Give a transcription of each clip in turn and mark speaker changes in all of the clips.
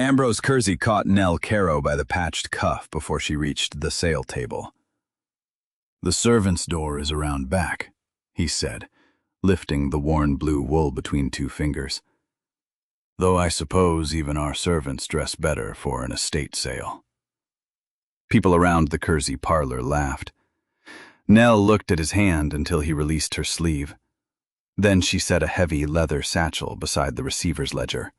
Speaker 1: Ambrose Curvy caught Nell Carrow by the patched cuff before she reached the sale table. "The servants' door is around back," he said, lifting the worn blue wool between two fingers. "Though I suppose even our servants dress better for an estate sale." People around the Curvy parlor laughed. Nell looked at his hand until he released her sleeve. Then she set a heavy leather satchel beside the receiver's ledger.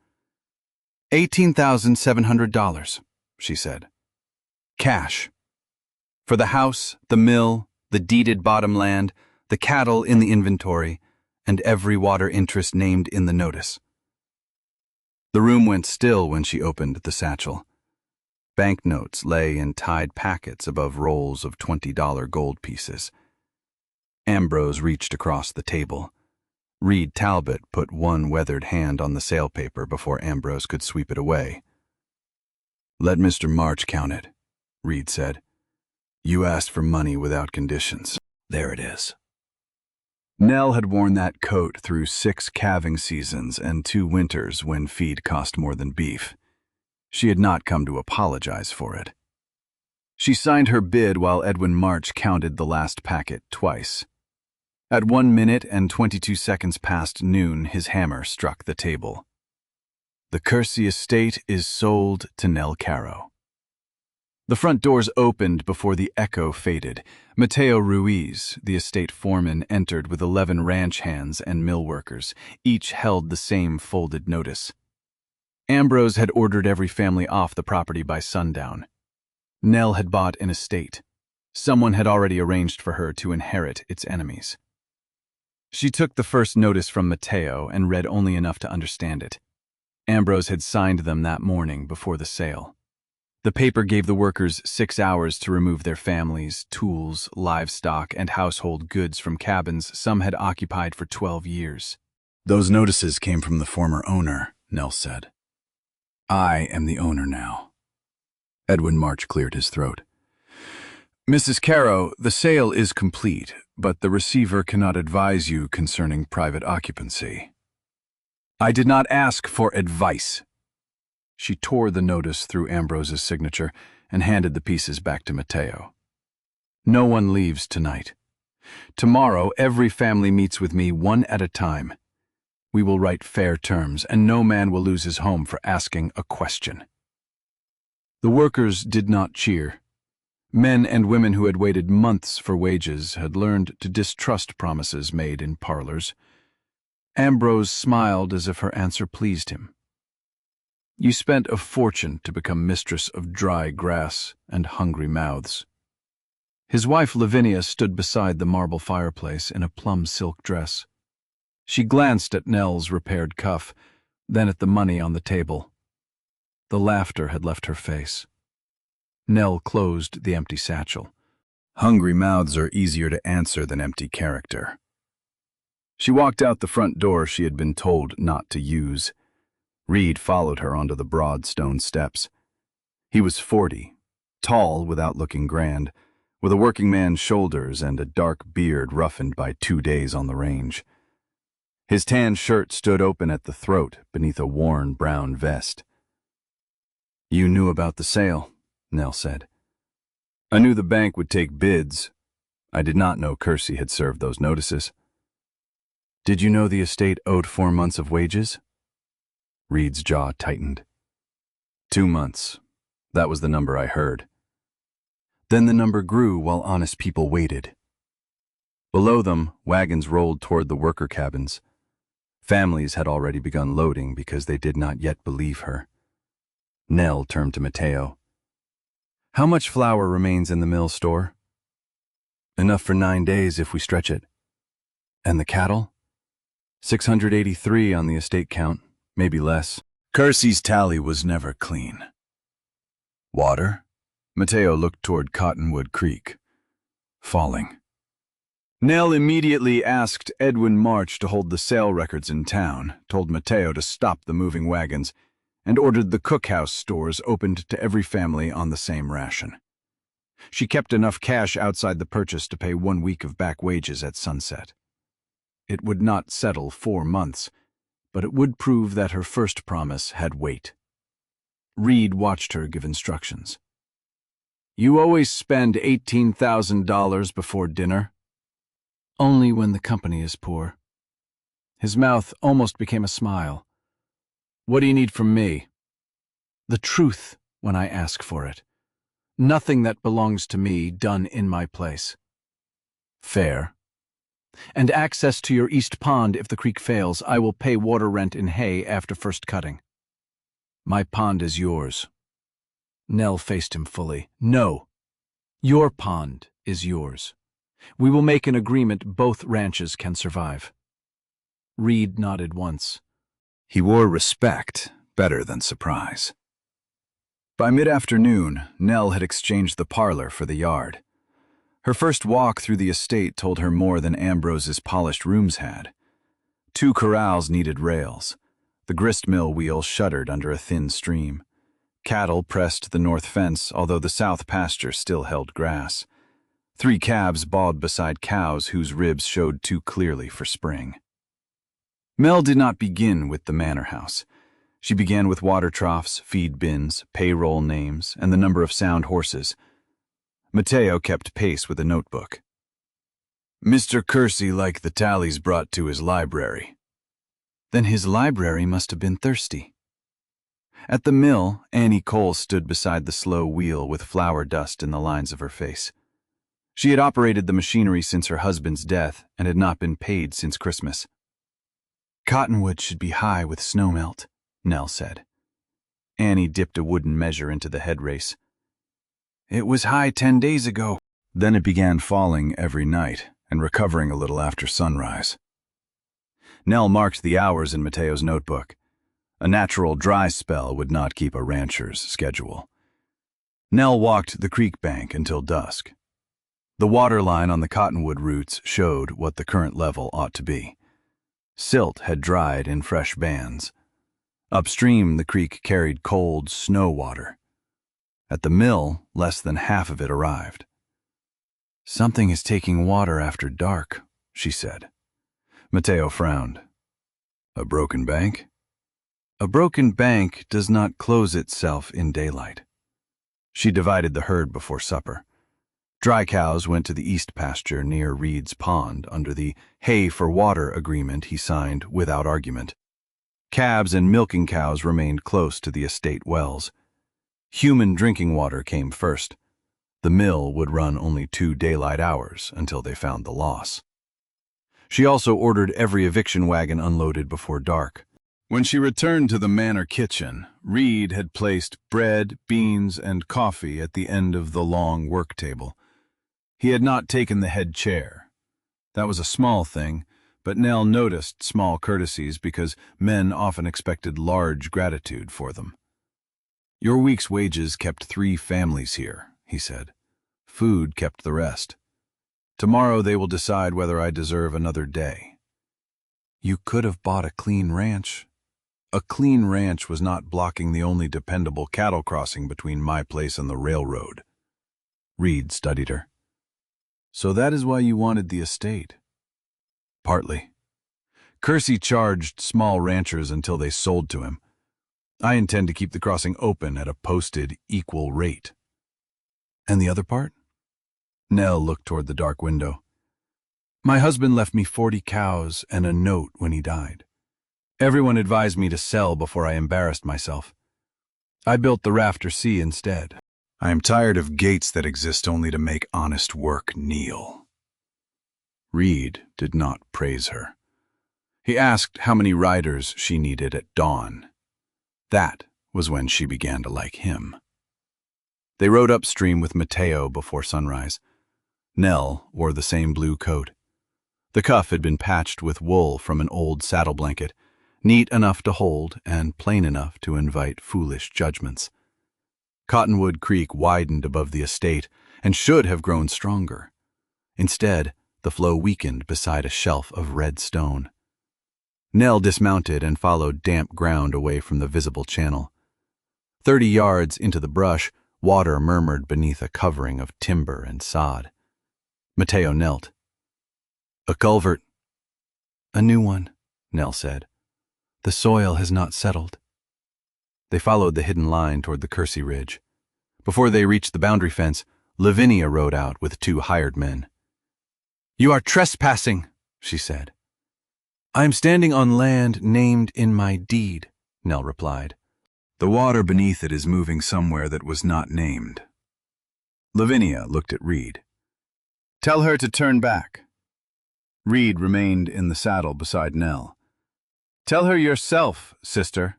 Speaker 1: $18,700, she said. Cash. For the house, the mill, the deeded bottomland, the cattle in the inventory, and every water interest named in the notice. The room went still when she opened the satchel. Banknotes lay in tied packets above rolls of $20 gold pieces. Ambrose reached across the table. Talbot put one weathered hand on the sale paper before Ambrose could sweep it away. "Let Mr. March count it," Reed said. "You asked for money without conditions. There it is." Nell had worn that coat through 6 calving seasons and 2 winters when feed cost more than beef. She had not come to apologize for it. She signed her bid while Edwin March counted the last packet twice. At 1 minute and 22 seconds past noon, his hammer struck the table. "The Curvy estate is sold to Nell Carrow." The front doors opened before the echo faded. Mateo Ruiz, the estate foreman, entered with 11 ranch hands and mill workers. Each held the same folded notice. Ambrose had ordered every family off the property by sundown. Nell had bought an estate. Someone had already arranged for her to inherit its enemies. She took the first notice from Mateo and read only enough to understand it. Ambrose had signed them that morning before the sale. The paper gave the workers 6 hours to remove their families, tools, livestock, and household goods from cabins some had occupied for 12 years. "Those notices came from the former owner," Nell said. "I am the owner now." Edwin March cleared his throat. "Mrs. Carrow, the sale is complete, but the receiver cannot advise you concerning private occupancy." "I did not ask for advice." She tore the notice through Ambrose's signature and handed the pieces back to Mateo. "No one leaves tonight. Tomorrow, every family meets with me one at a time. We will write fair terms, and no man will lose his home for asking a question." The workers did not cheer. Men and women who had waited months for wages had learned to distrust promises made in parlors. Ambrose smiled as if her answer pleased him. "You spent a fortune to become mistress of dry grass and hungry mouths." His wife Lavinia stood beside the marble fireplace in a plum silk dress. She glanced at Nell's repaired cuff, then at the money on the table. The laughter had left her face. Nell closed the empty satchel. Hungry mouths are easier to answer than empty character. She walked out the front door she had been told not to use. Reed followed her onto the broad stone steps. He was 40, tall without looking grand, with a working man's shoulders and a dark beard roughened by 2 days on the range. His tan shirt stood open at the throat beneath a worn brown vest. "You knew about the sale," Nell said. "I knew the bank would take bids. I did not know Curvy had served those notices." "Did you know the estate owed 4 months of wages?" Reed's jaw tightened. 2 months. That was the number I heard. Then the number grew while honest people waited. Below them, wagons rolled toward the worker cabins. Families had already begun loading because they did not yet believe her. Nell turned to Mateo. "How much flour remains in the mill store?" "Enough for 9 days if we stretch it." "And the cattle?" 683 on the estate count, maybe less. Curvy's tally was never clean. "Water?" Mateo looked toward Cottonwood Creek. "Falling." Nell immediately asked Edwin March to hold the sale records in town, told Mateo to stop the moving wagons, and ordered the cookhouse stores opened to every family on the same ration. She kept enough cash outside the purchase to pay 1 week of back wages at sunset. It would not settle 4 months, but it would prove that her first promise had weight. Reed watched her give instructions. "You always spend $18,000 before dinner?" "Only when the company is poor." His mouth almost became a smile. "What do you need from me?" "The truth when I ask for it. Nothing that belongs to me done in my place." "Fair." "And access to your east pond if the creek fails. I will pay water rent in hay after first cutting." "My pond is yours." Nell faced him fully. "No. Your pond is yours. We will make an agreement both ranches can survive." Reed nodded once. He wore respect better than surprise. By mid-afternoon, Nell had exchanged the parlor for the yard. Her first walk through the estate told her more than Ambrose's polished rooms had. 2 corrals needed rails. The gristmill wheel shuddered under a thin stream. Cattle pressed the north fence, although the south pasture still held grass. 3 calves bawled beside cows whose ribs showed too clearly for spring. Mel did not begin with the manor house. She began with water troughs, feed bins, payroll names, and the number of sound horses. Mateo kept pace with a notebook. Mr. Kersey liked the tallies brought to his library. Then his library must have been thirsty. At the mill, Annie Cole stood beside the slow wheel with flour dust in the lines of her face. She had operated the machinery since her husband's death and had not been paid since Christmas. "Cottonwood should be high with snowmelt," Nell said. Annie dipped a wooden measure into the head race. "It was high 10 days ago." Then it began falling every night and recovering a little after sunrise. Nell marked the hours in Mateo's notebook. A natural dry spell would not keep a rancher's schedule. Nell walked the creek bank until dusk. The water line on the cottonwood roots showed what the current level ought to be. Silt had dried in fresh bands. Upstream, the creek carried cold snow water. At the mill, less than half of it arrived. "Something is taking water after dark," she said. Mateo frowned. "A broken bank?" "A broken bank does not close itself in daylight." She divided the herd before supper. Dry cows went to the east pasture near Reed's pond under the hay for water agreement he signed without argument. Calves and milking cows remained close to the estate wells. Human drinking water came first. The mill would run only 2 daylight hours until they found the loss. She also ordered every eviction wagon unloaded before dark. When she returned to the manor kitchen, Reed had placed bread, beans, and coffee at the end of the long work table. He had not taken the head chair. That was a small thing, but Nell noticed small courtesies because men often expected large gratitude for them. "Your week's wages kept 3 families here," he said. "Food kept the rest. Tomorrow they will decide whether I deserve another day." "You could have bought a clean ranch." "A clean ranch was not blocking the only dependable cattle crossing between my place and the railroad." Reed studied her. "So that is why you wanted the estate?" "Partly. Kersey charged small ranchers until they sold to him. I intend to keep the crossing open at a posted equal rate." "And the other part?" Nell looked toward the dark window. "My husband left me 40 cows and a note when he died. Everyone advised me to sell before I embarrassed myself. I built the Rafter C instead. I am tired of gates that exist only to make honest work kneel." Reed did not praise her. He asked how many riders she needed at dawn. That was when she began to like him. They rode upstream with Mateo before sunrise. Nell wore the same blue coat. The cuff had been patched with wool from an old saddle blanket, neat enough to hold and plain enough to invite foolish judgments. Cottonwood Creek widened above the estate and should have grown stronger. Instead, the flow weakened beside a shelf of red stone. Nell dismounted and followed damp ground away from the visible channel. 30 yards into the brush, water murmured beneath a covering of timber and sod. Mateo knelt. "A culvert." "A new one," Nell said. "The soil has not settled." They followed the hidden line toward the Curvy ridge. Before they reached the boundary fence, Lavinia rode out with 2 hired men. "You are trespassing," she said. "I am standing on land named in my deed," Nell replied. "The water beneath it is moving somewhere that was not named." Lavinia looked at Reed. "Tell her to turn back." Reed remained in the saddle beside Nell. "Tell her yourself, sister."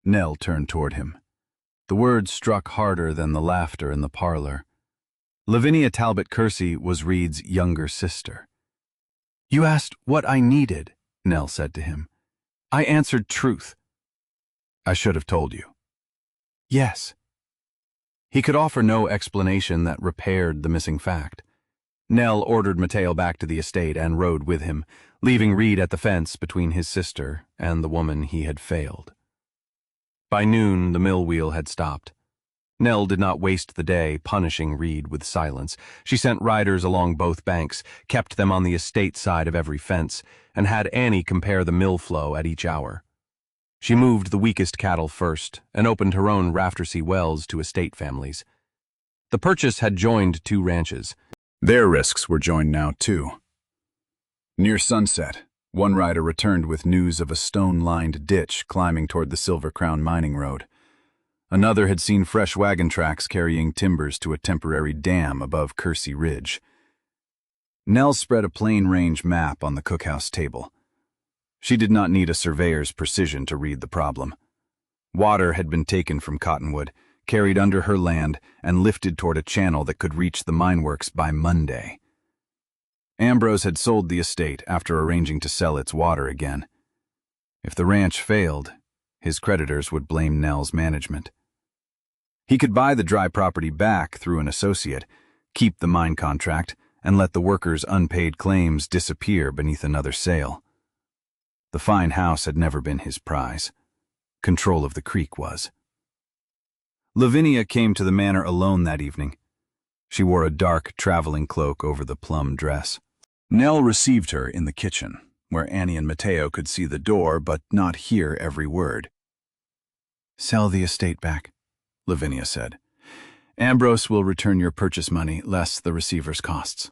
Speaker 1: Nell turned toward him. The words struck harder than the laughter in the parlor. Lavinia Talbot Curvy was Reed's younger sister. "You asked what I needed," Nell said to him. "I answered truth." "I should have told you." "Yes." He could offer no explanation that repaired the missing fact. Nell ordered Mateo back to the estate and rode with him, leaving Reed at the fence between his sister and the woman he had failed. By noon, the mill wheel had stopped. Nell did not waste the day punishing Reed with silence. She sent riders along both banks, kept them on the estate side of every fence, and had Annie compare the mill flow at each hour. She moved the weakest cattle first and opened her own raftersea wells to estate families. The purchase had joined 2 ranches. Their risks were joined now, too. Near sunset, one rider returned with news of a stone-lined ditch climbing toward the Silver Crown mining road. Another had seen fresh wagon tracks carrying timbers to a temporary dam above Curvy Ridge. Nell spread a plain range map on the cookhouse table. She did not need a surveyor's precision to read the problem. Water had been taken from Cottonwood, carried under her land, and lifted toward a channel that could reach the mineworks by Monday. Ambrose had sold the estate after arranging to sell its water again. If the ranch failed, his creditors would blame Nell's management. He could buy the dry property back through an associate, keep the mine contract, and let the workers' unpaid claims disappear beneath another sale. The fine house had never been his prize. Control of the creek was. Lavinia came to the manor alone that evening. She wore a dark traveling cloak over the plum dress. Nell received her in the kitchen, where Annie and Mateo could see the door but not hear every word. "Sell the estate back," Lavinia said. "Ambrose will return your purchase money less the receiver's costs."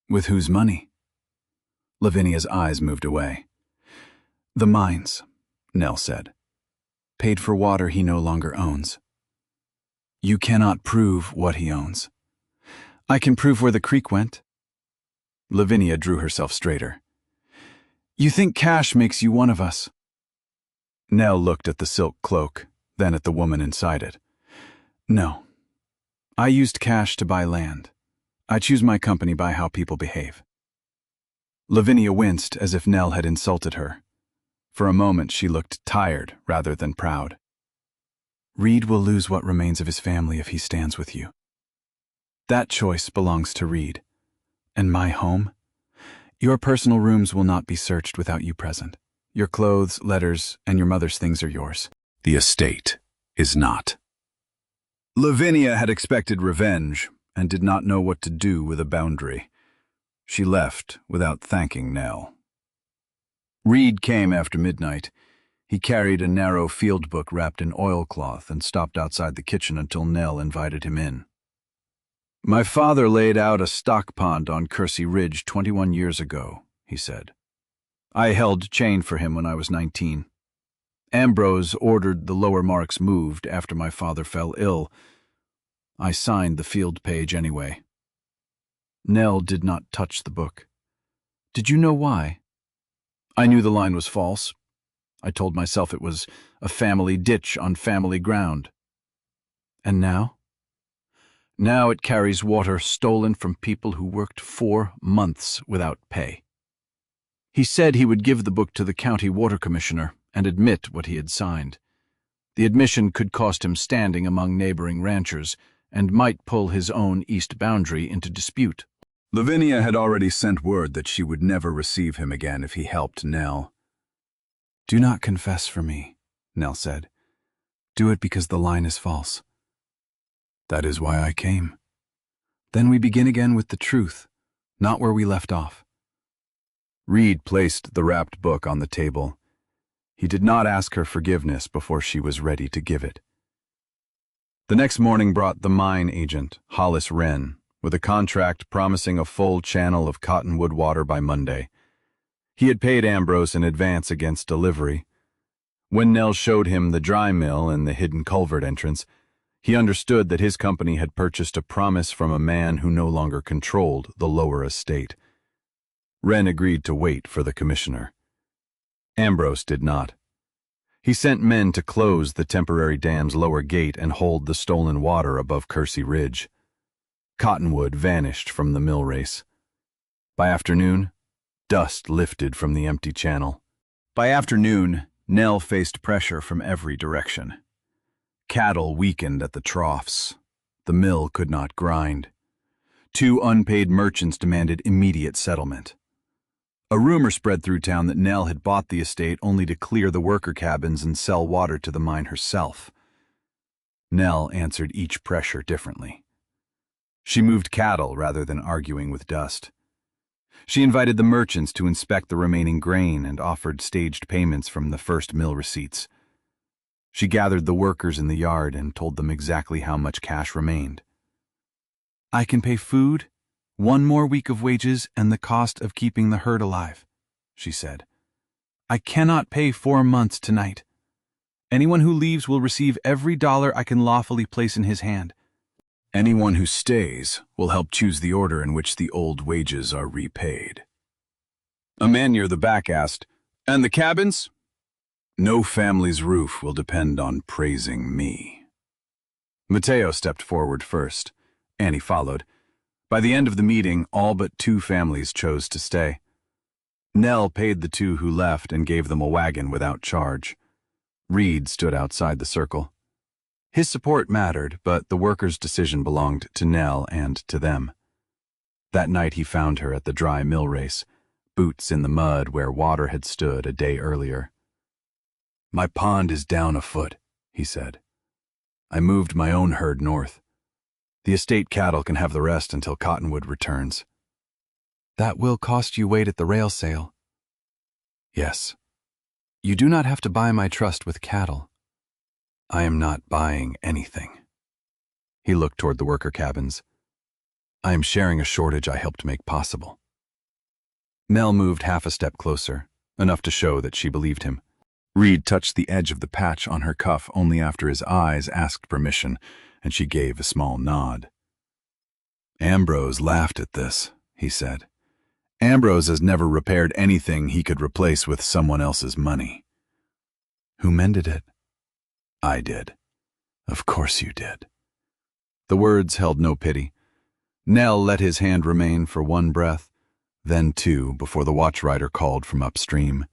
Speaker 1: "With whose money?" Lavinia's eyes moved away. "The mines," Nell said. "Paid for water he no longer owns." "You cannot prove what he owns." "I can prove where the creek went." Lavinia drew herself straighter. "You think cash makes you one of us." Nell looked at the silk cloak, then at the woman inside it. "No. I used cash to buy land. I choose my company by how people behave." Lavinia winced as if Nell had insulted her. For a moment she looked tired rather than proud. "Reed will lose what remains of his family if he stands with you. That choice belongs to Reed. And my home? Your personal rooms will not be searched without you present. Your clothes, letters, and your mother's things are yours. The estate is not." Lavinia had expected revenge and did not know what to do with a boundary. She left without thanking Nell. Reed came after midnight. He carried a narrow field book wrapped in oilcloth and stopped outside the kitchen until Nell invited him in. "My father laid out a stock pond on Curvy Ridge 21 years ago," he said. "I held chain for him when I was 19. Ambrose ordered the lower marks moved after my father fell ill. I signed the field page anyway." Nell did not touch the book. "Did you know why?" "I knew the line was false. I told myself it was a family ditch on family ground." "And now?" "Now it carries water stolen from people who worked 4 months without pay." He said he would give the book to the county water commissioner and admit what he had signed. The admission could cost him standing among neighboring ranchers and might pull his own east boundary into dispute. Lavinia had already sent word that she would never receive him again if he helped Nell. "Do not confess for me," Nell said. "Do it because the line is false." "That is why I came." "Then we begin again with the truth, not where we left off." Reed placed the wrapped book on the table. He did not ask her forgiveness before she was ready to give it. The next morning brought the mine agent, Hollis Wren, with a contract promising a full channel of cottonwood water by Monday. He had paid Ambrose in advance against delivery. When Nell showed him the dry mill and the Hidden Culvert entrance, he understood that his company had purchased a promise from a man who no longer controlled the lower estate. Wren agreed to wait for the commissioner. Ambrose did not. He sent men to close the temporary dam's lower gate and hold the stolen water above Curvy Ridge. Cottonwood vanished from the mill race. By afternoon, dust lifted from the empty channel. By afternoon, Nell faced pressure from every direction. Cattle weakened at the troughs. The mill could not grind. 2 unpaid merchants demanded immediate settlement. A rumor spread through town that Nell had bought the estate only to clear the worker cabins and sell water to the mine herself. Nell answered each pressure differently. She moved cattle rather than arguing with dust. She invited the merchants to inspect the remaining grain and offered staged payments from the first mill receipts. She gathered the workers in the yard and told them exactly how much cash remained. "I can pay food, 1 more week of wages, and the cost of keeping the herd alive," she said. "I cannot pay 4 months tonight. Anyone who leaves will receive every dollar I can lawfully place in his hand. Anyone who stays will help choose the order in which the old wages are repaid." A man near the back asked, "And the cabins?" "No family's roof will depend on praising me." Mateo stepped forward first. Annie followed. By the end of the meeting, all but 2 families chose to stay. Nell paid the 2 who left and gave them a wagon without charge. Reed stood outside the circle. His support mattered, but the workers' decision belonged to Nell and to them. That night he found her at the dry mill race, boots in the mud where water had stood a day earlier. "My pond is down a foot," he said. "I moved my own herd north. The estate cattle can have the rest until Cottonwood returns." "That will cost you weight at the rail sale." "Yes. You do not have to buy my trust with cattle. I am not buying anything." He looked toward the worker cabins. "I am sharing a shortage I helped make possible." Nell moved half a step closer, enough to show that she believed him. Reed touched the edge of the patch on her cuff only after his eyes asked permission, and she gave a small nod. "Ambrose laughed at this," he said. "Ambrose has never repaired anything he could replace with someone else's money." "Who mended it?" "I did." "Of course you did." The words held no pity. Nell let his hand remain for 1 breath, then 2 before the watchrider called from upstream.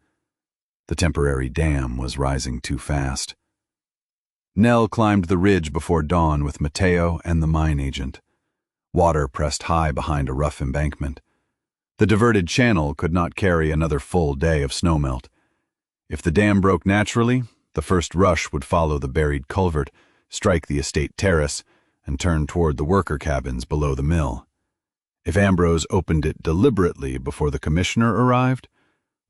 Speaker 1: The temporary dam was rising too fast. Nell climbed the ridge before dawn with Mateo and the mine agent. Water pressed high behind a rough embankment. The diverted channel could not carry another full day of snowmelt. If the dam broke naturally, the first rush would follow the buried culvert, strike the estate terrace, and turn toward the worker cabins below the mill. If Ambrose opened it deliberately before the commissioner arrived,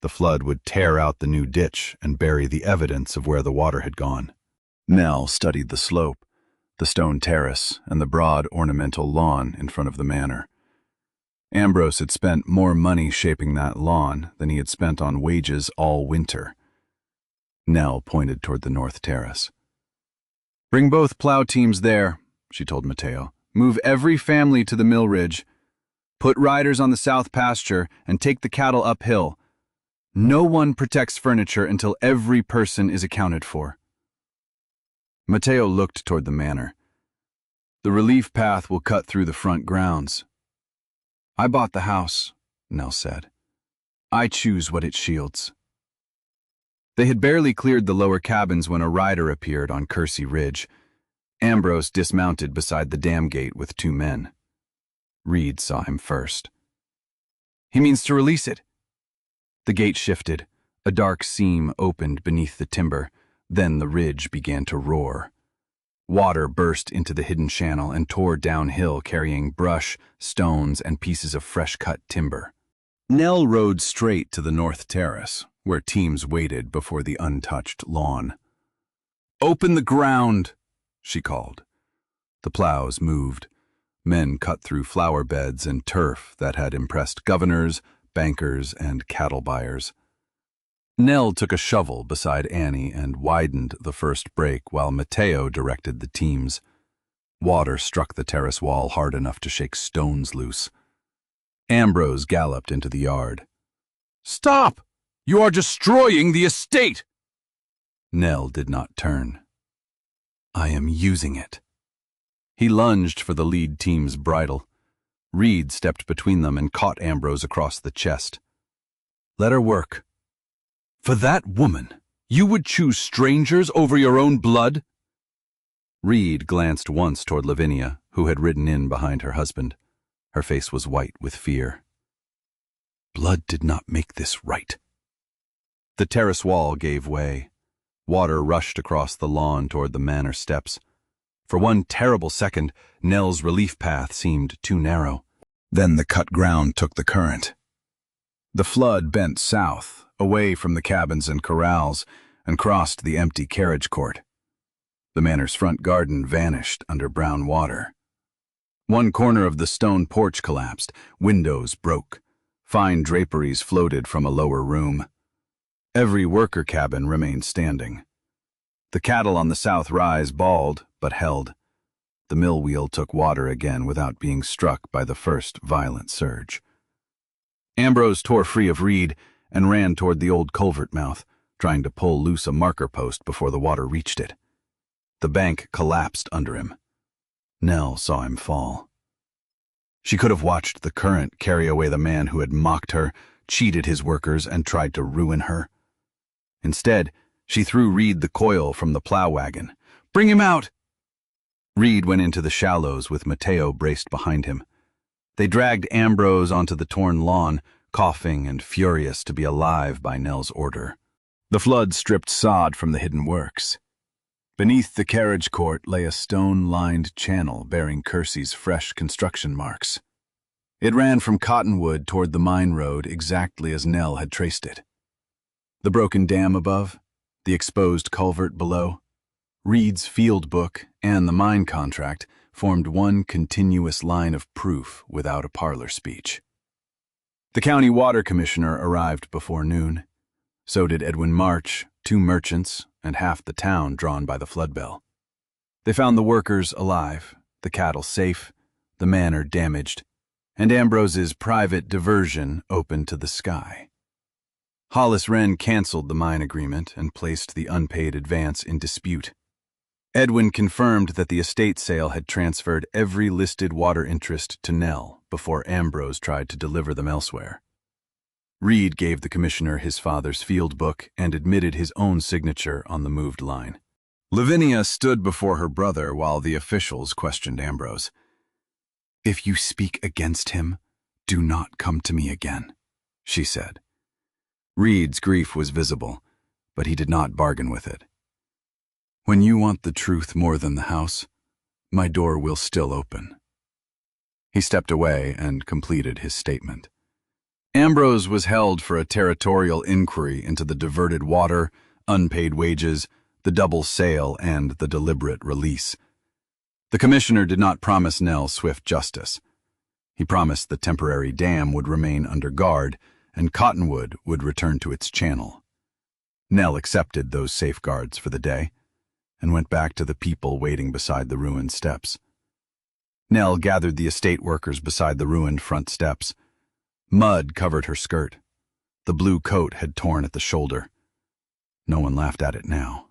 Speaker 1: the flood would tear out the new ditch and bury the evidence of where the water had gone. Nell studied the slope, the stone terrace, and the broad ornamental lawn in front of the manor. Ambrose had spent more money shaping that lawn than he had spent on wages all winter. Nell pointed toward the north terrace. "Bring both plow teams there," she told Mateo. "Move every family to the mill ridge. Put riders on the south pasture and take the cattle uphill. No one protects furniture until every person is accounted for." Mateo looked toward the manor. "The relief path will cut through the front grounds." "I bought the house," Nell said. "I choose what it shields." They had barely cleared the lower cabins when a rider appeared on Curvy Ridge. Ambrose dismounted beside the dam gate with 2 men. Reed saw him first. "He means to release it." The gate shifted. A dark seam opened beneath the timber. Then the ridge began to roar. Water burst into the hidden channel and tore downhill, carrying brush, stones, and pieces of fresh-cut timber. Nell rode straight to the north terrace, where teams waited before the untouched lawn. "Open the ground," she called. The plows moved. Men cut through flower beds and turf that had impressed governors, bankers, and cattle buyers. Nell took a shovel beside Annie and widened the first break while Mateo directed the teams. Water struck the terrace wall hard enough to shake stones loose. Ambrose galloped into the yard. "Stop! You are destroying the estate!" Nell did not turn. "I am using it." He lunged for the lead team's bridle. Reed stepped between them and caught Ambrose across the chest. "Let her work. For that woman, you would choose strangers over your own blood?" Reed glanced once toward Lavinia, who had ridden in behind her husband. Her face was white with fear. Blood did not make this right. The terrace wall gave way. Water rushed across the lawn toward the manor steps. For one terrible second, Nell's relief path seemed too narrow. Then the cut ground took the current. The flood bent south, away from the cabins and corrals, and crossed the empty carriage court. The manor's front garden vanished under brown water. One corner of the stone porch collapsed, windows broke. Fine draperies floated from a lower room. Every worker cabin remained standing. The cattle on the south rise bawled, but held. The mill wheel took water again without being struck by the first violent surge. Ambrose tore free of Reed and ran toward the old culvert mouth, trying to pull loose a marker post before the water reached it. The bank collapsed under him. Nell saw him fall. She could have watched the current carry away the man who had mocked her, cheated his workers, and tried to ruin her. Instead, she threw Reed the coil from the plow wagon. "Bring him out!" Reed went into the shallows with Mateo braced behind him. They dragged Ambrose onto the torn lawn, coughing and furious to be alive by Nell's order. The flood stripped sod from the hidden works. Beneath the carriage court lay a stone-lined channel bearing Kersey's fresh construction marks. It ran from Cottonwood toward the mine road exactly as Nell had traced it. The broken dam above, the exposed culvert below, Reed's field book, and the mine contract formed one continuous line of proof without a parlor speech. The county water commissioner arrived before noon. So did Edwin March, 2 merchants, and half the town drawn by the flood bell. They found the workers alive, the cattle safe, the manor damaged, and Ambrose's private diversion open to the sky. Hollis Wren canceled the mine agreement and placed the unpaid advance in dispute. Edwin confirmed that the estate sale had transferred every listed water interest to Nell before Ambrose tried to deliver them elsewhere. Reed gave the commissioner his father's field book and admitted his own signature on the moved line. Lavinia stood before her brother while the officials questioned Ambrose. "If you speak against him, do not come to me again," she said. Reed's grief was visible, but he did not bargain with it. "When you want the truth more than the house, my door will still open." He stepped away and completed his statement. Ambrose was held for a territorial inquiry into the diverted water, unpaid wages, the double sale, and the deliberate release. The commissioner did not promise Nell swift justice. He promised the temporary dam would remain under guard and Cottonwood would return to its channel. Nell accepted those safeguards for the day and went back to the people waiting beside the ruined steps. Nell gathered the estate workers beside the ruined front steps. Mud covered her skirt. The blue coat had torn at the shoulder. No one laughed at it now.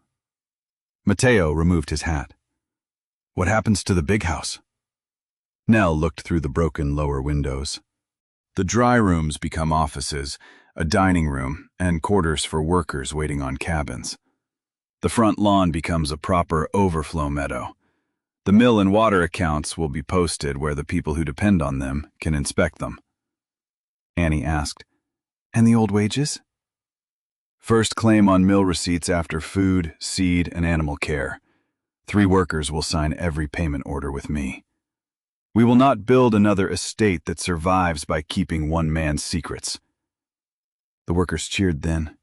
Speaker 1: Mateo removed his hat. "What happens to the big house?" Nell looked through the broken lower windows. The dry rooms become offices, a dining room, and quarters for workers waiting on cabins. The front lawn becomes a proper overflow meadow. The mill and water accounts will be posted where the people who depend on them can inspect them. Annie asked, "And the old wages?" "First claim on mill receipts after food, seed, and animal care. 3 workers will sign every payment order with me. We will not build another estate that survives by keeping one man's secrets." The workers cheered then.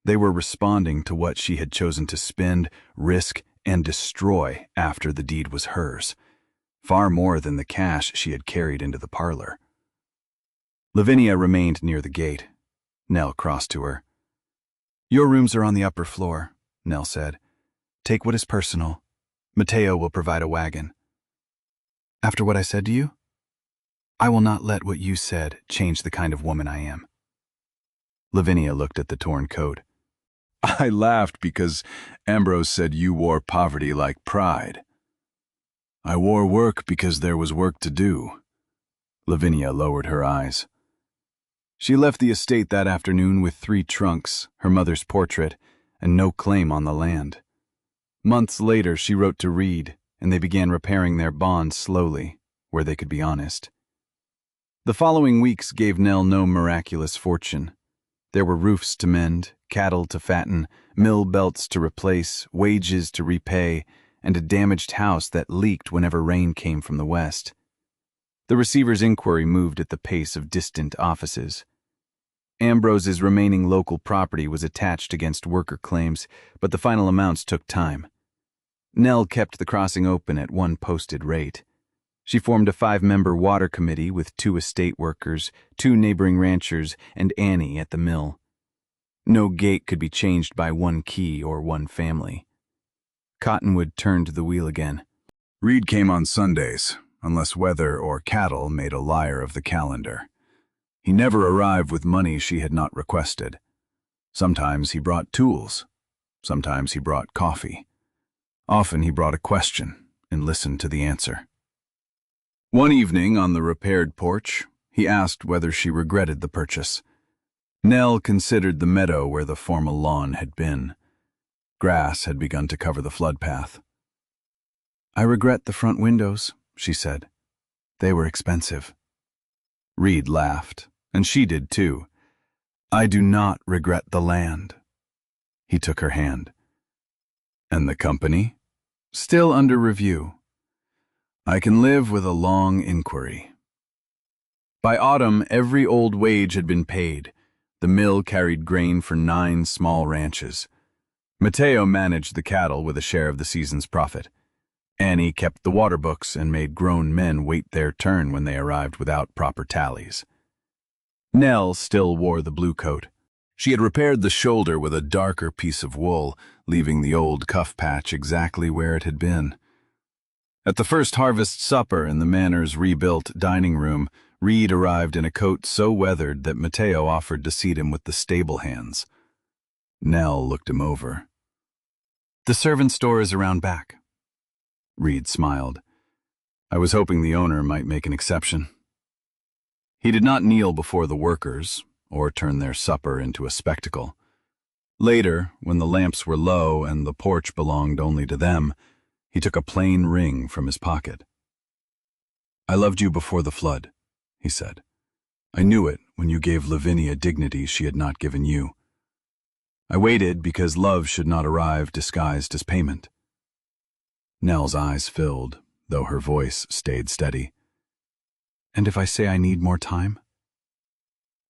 Speaker 1: They were responding to what she had chosen to spend, risk, and destroy after the deed was hers, far more than the cash she had carried into the parlor. Lavinia remained near the gate. Nell crossed to her. "Your rooms are on the upper floor," Nell said. "Take what is personal. Mateo will provide a wagon." "After what I said to you? I will not let what you said change the kind of woman I am." Lavinia looked at the torn coat.
Speaker 2: "I laughed because Ambrose said you wore poverty like pride. I wore work because there was work to do." Lavinia lowered her eyes. She left the estate that afternoon with 3 trunks, her mother's portrait, and no claim on the land. Months later, she wrote to Reed, and they began repairing their bond slowly, where they could be honest. The following weeks gave Nell no miraculous fortune. There were roofs to mend, cattle to fatten, mill belts to replace, wages to repay, and a damaged house that leaked whenever rain came from the west. The receiver's inquiry moved at the pace of distant offices. Ambrose's remaining local property was attached against worker claims, but the final amounts took time. Nell kept the crossing open at one posted rate. She formed a 5-member water committee with 2 estate workers, 2 neighboring ranchers, and Annie at the mill. No gate could be changed by 1 key or 1 family. Cottonwood turned the wheel again. Reed came on Sundays, unless weather or cattle made a liar of the calendar. He never arrived with money she had not requested. Sometimes he brought tools. Sometimes he brought coffee. Often he brought a question and listened to the answer. One evening on the repaired porch, he asked whether she regretted the purchase. Nell considered the meadow where the formal lawn had been. Grass had begun to cover the flood path.
Speaker 1: "I regret the front windows," she said. "They were expensive."
Speaker 2: Reed laughed, and she did too.
Speaker 1: "I do not regret the land."
Speaker 2: He took her hand. "And the company?"
Speaker 1: "Still under review."
Speaker 2: "I can live with a long inquiry."
Speaker 1: By autumn, every old wage had been paid. The mill carried grain for 9 small ranches. Mateo managed the cattle with a share of the season's profit. Annie kept the water books and made grown men wait their turn when they arrived without proper tallies. Nell still wore the blue coat. She had repaired the shoulder with a darker piece of wool, leaving the old cuff patch exactly where it had been. At the first harvest supper in the manor's rebuilt dining room, Reed arrived in a coat so weathered that Mateo offered to seat him with the stable hands. Nell looked him over. "The servants' door is around back."
Speaker 2: Reed smiled. "I was hoping the owner might make an exception." He did not kneel before the workers, or turn their supper into a spectacle. Later, when the lamps were low and the porch belonged only to them, he took a plain ring from his pocket. "I loved you before the flood," he said. "I knew it when you gave Lavinia dignity she had not given you. I waited because love should not arrive disguised as payment." Nell's eyes filled, though her voice stayed steady.
Speaker 1: "And if I say I need more time?"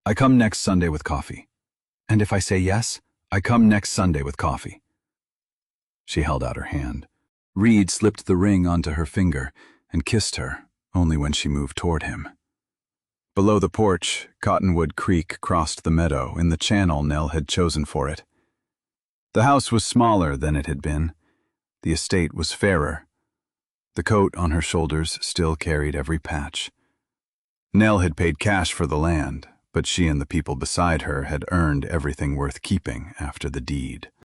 Speaker 2: "I come next Sunday with coffee."
Speaker 1: "And if I say yes?"
Speaker 2: "I come next Sunday with coffee." She held out her hand. Reed slipped the ring onto her finger and kissed her, only when she moved toward him. Below the porch, Cottonwood Creek crossed the meadow in the channel Nell had chosen for it. The house was smaller than it had been. The estate was fairer. The coat on her shoulders still carried every patch. Nell had paid cash for the land, but she and the people beside her had earned everything worth keeping after the deed.